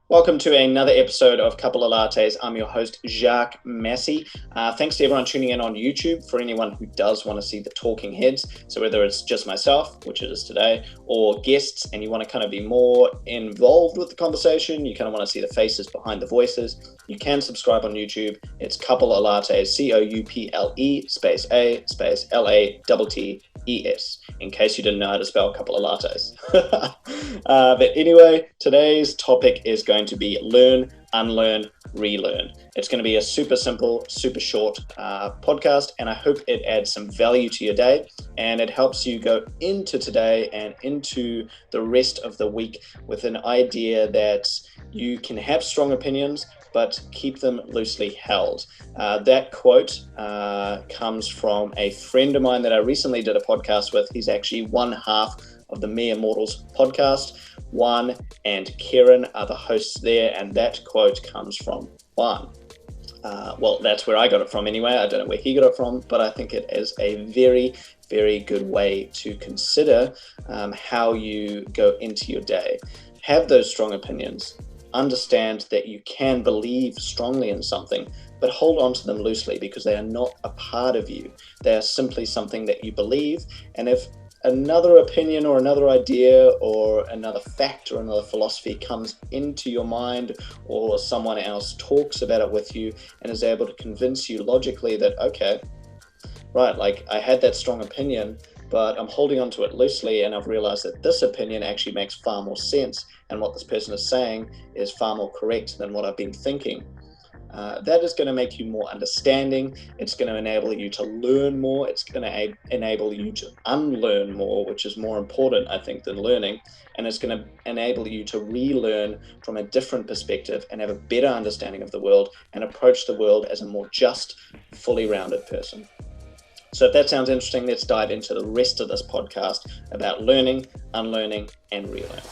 Welcome to another episode of Couple of Lattes. I'm your host, Jacques Massey. Thanks to everyone tuning in on YouTube. For anyone who does want to see the talking heads, so whether it's just myself, which it is today, or guests, and you want to kind of be more involved with the conversation, you kind of want to see the faces behind the voices, you can subscribe on YouTube. It's Couple of Lattes, Couple space A space LATTES, in case you didn't know how to spell Couple of Lattes. But anyway, today's topic is going to be learn, unlearn, relearn. It's going to be a super simple, super short podcast, and I hope it adds some value to your day and it helps you go into today and into the rest of the week with an idea that you can have strong opinions, but keep them loosely held. That quote comes from a friend of mine that I recently did a podcast with. He's actually one half of the Mere Mortals podcast. Juan and Karen are the hosts there, and that quote comes from Juan. Well, that's where I got it from anyway. I don't know where he got it from, but I think it is a very, very good way to consider how you go into your day. Have those strong opinions. Understand that you can believe strongly in something, but hold on to them loosely because they are not a part of you. They are simply something that you believe, and if another opinion or another idea or another fact or another philosophy comes into your mind, or someone else talks about it with you and is able to convince you logically that, okay, right, like I had that strong opinion, but I'm holding on to it loosely, and I've realized that this opinion actually makes far more sense, and what this person is saying is far more correct than what I've been thinking. That is going to make you more understanding. It's going to enable you to learn more. It's going to enable you to unlearn more, which is more important, I think, than learning. And it's going to enable you to relearn from a different perspective and have a better understanding of the world and approach the world as a more just, fully rounded person. So if that sounds interesting, let's dive into the rest of this podcast about learning, unlearning, and relearning.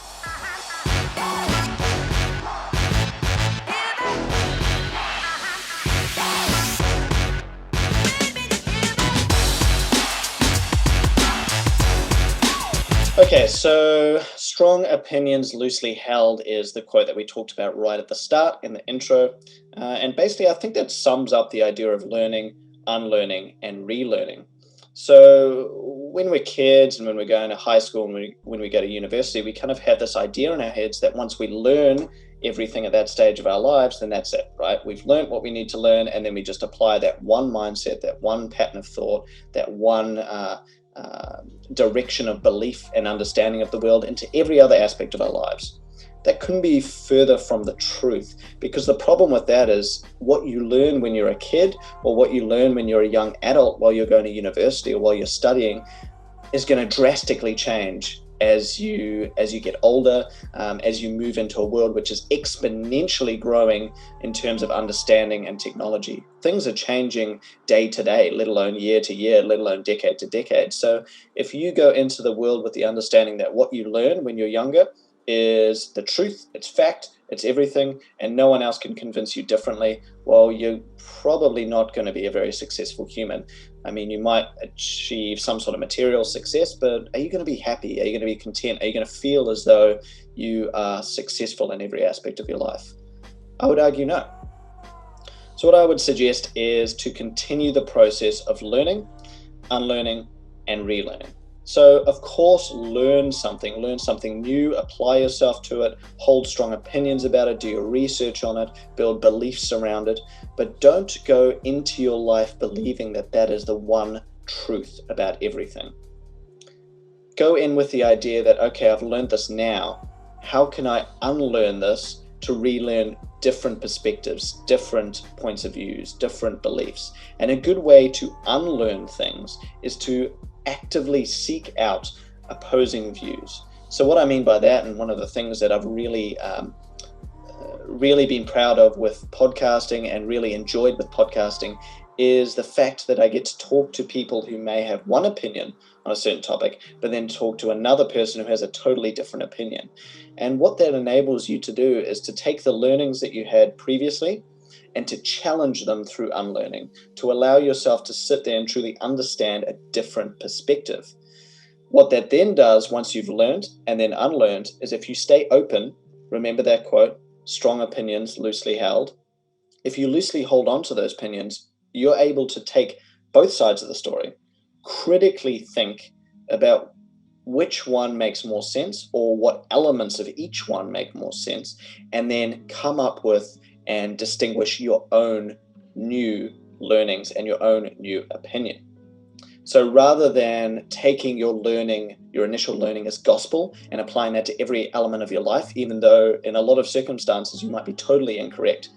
Okay, so strong opinions loosely held is the quote that we talked about right at the start in the intro. And basically, I think that sums up the idea of learning, unlearning, and relearning. So when we're kids and when we're going to high school and when we go to university, we kind of have this idea in our heads that once we learn everything at that stage of our lives, then that's it, right? We've learned what we need to learn, and then we just apply that one mindset, that one pattern of thought, that one direction of belief and understanding of the world into every other aspect of our lives. That couldn't be further from the truth, because the problem with that is what you learn when you're a kid or what you learn when you're a young adult while you're going to university or while you're studying is going to drastically change as you get older, as you move into a world which is exponentially growing in terms of understanding and technology. Things are changing day to day, let alone year to year, let alone decade to decade. So if you go into the world with the understanding that what you learn when you're younger is the truth, it's fact, it's everything, and no one else can convince you differently, well, you're probably not going to be a very successful human. I mean, you might achieve some sort of material success, but are you going to be happy? Are you going to be content? Are you going to feel as though you are successful in every aspect of your life? I would argue no. So what I would suggest is to continue the process of learning, unlearning, and relearning. So, of course, learn something new, apply yourself to it, hold strong opinions about it, do your research on it, build beliefs around it, but don't go into your life believing that that is the one truth about everything. Go in with the idea that, okay, I've learned this now. How can I unlearn this to relearn different perspectives, different points of views, different beliefs? And a good way to unlearn things is to actively seek out opposing views. So what I mean by that, and one of the things that I've really been proud of with podcasting and really enjoyed with podcasting, is the fact that I get to talk to people who may have one opinion on a certain topic, but then talk to another person who has a totally different opinion. And what that enables you to do is to take the learnings that you had previously and to challenge them through unlearning, to allow yourself to sit there and truly understand a different perspective. What that then does once you've learned and then unlearned is if you stay open, remember that quote, strong opinions loosely held. If you loosely hold on to those opinions, you're able to take both sides of the story, critically think about which one makes more sense or what elements of each one make more sense, and then come up with and distinguish your own new learnings and your own new opinion. So rather than taking your initial learning as gospel and applying that to every element of your life, even though in a lot of circumstances you might be totally incorrect,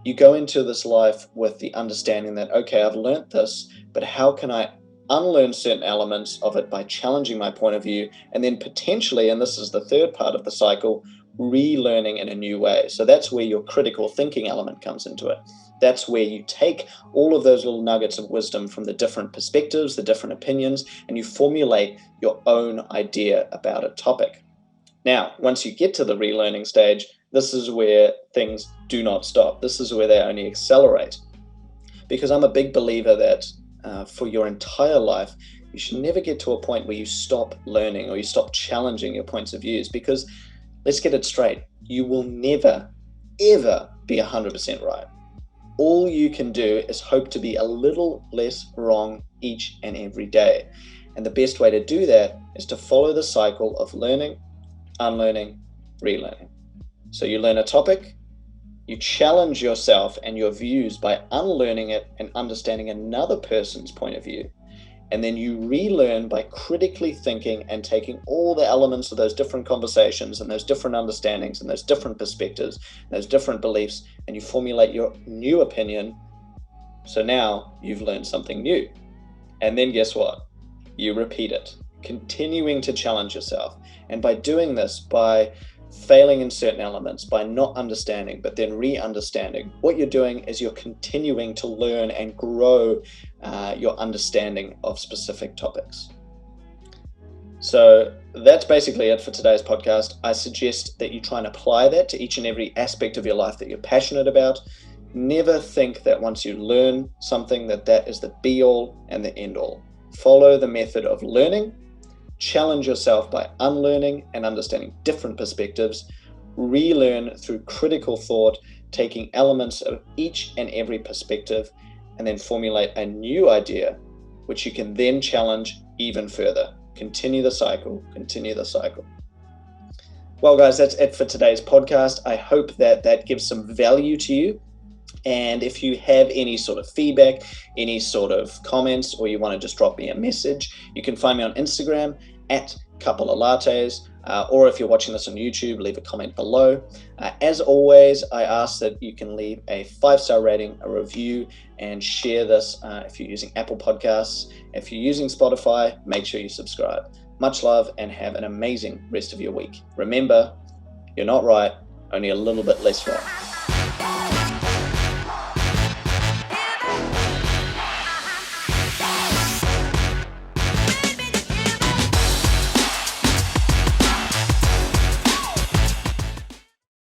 you go into this life with the understanding that, okay, I've learned this, but how can I unlearn certain elements of it by challenging my point of view, and then potentially, and this is the third part of the cycle, relearning in a new way. So that's where your critical thinking element comes into it. That's where you take all of those little nuggets of wisdom from the different perspectives, the different opinions, and you formulate your own idea about a topic. Now, once you get to the relearning stage, this is where things do not stop. This is where they only accelerate. Because I'm a big believer that for your entire life, you should never get to a point where you stop learning or you stop challenging your points of views. Because let's get it straight, you will never, ever be 100% right. All you can do is hope to be a little less wrong each and every day. And the best way to do that is to follow the cycle of learning, unlearning, relearning. So you learn a topic, you challenge yourself and your views by unlearning it and understanding another person's point of view. And then you relearn by critically thinking and taking all the elements of those different conversations and those different understandings and those different perspectives, and those different beliefs, and you formulate your new opinion. So now you've learned something new. And then guess what? You repeat it, continuing to challenge yourself. And by doing this, by failing in certain elements, by not understanding, but then re-understanding, what you're doing is you're continuing to learn and grow your understanding of specific topics. So that's basically it for today's podcast. I suggest that you try and apply that to each and every aspect of your life that you're passionate about. Never think that once you learn something that is the be-all and the end-all. Follow the method of learning. Challenge yourself by unlearning and understanding different perspectives, relearn through critical thought, taking elements of each and every perspective, and then formulate a new idea, which you can then challenge even further. Continue the cycle, continue the cycle. Well, guys, that's it for today's podcast. I hope that gives some value to you. And if you have any sort of feedback, any sort of comments, or you want to just drop me a message, you can find me on Instagram at couple of lattes, or if you're watching this on YouTube, leave a comment below. As always, I ask that you can leave a 5-star rating, a review, and share this if you're using Apple Podcasts. If you're using Spotify, make sure you subscribe. Much love and have an amazing rest of your week. Remember, you're not right, only a little bit less wrong.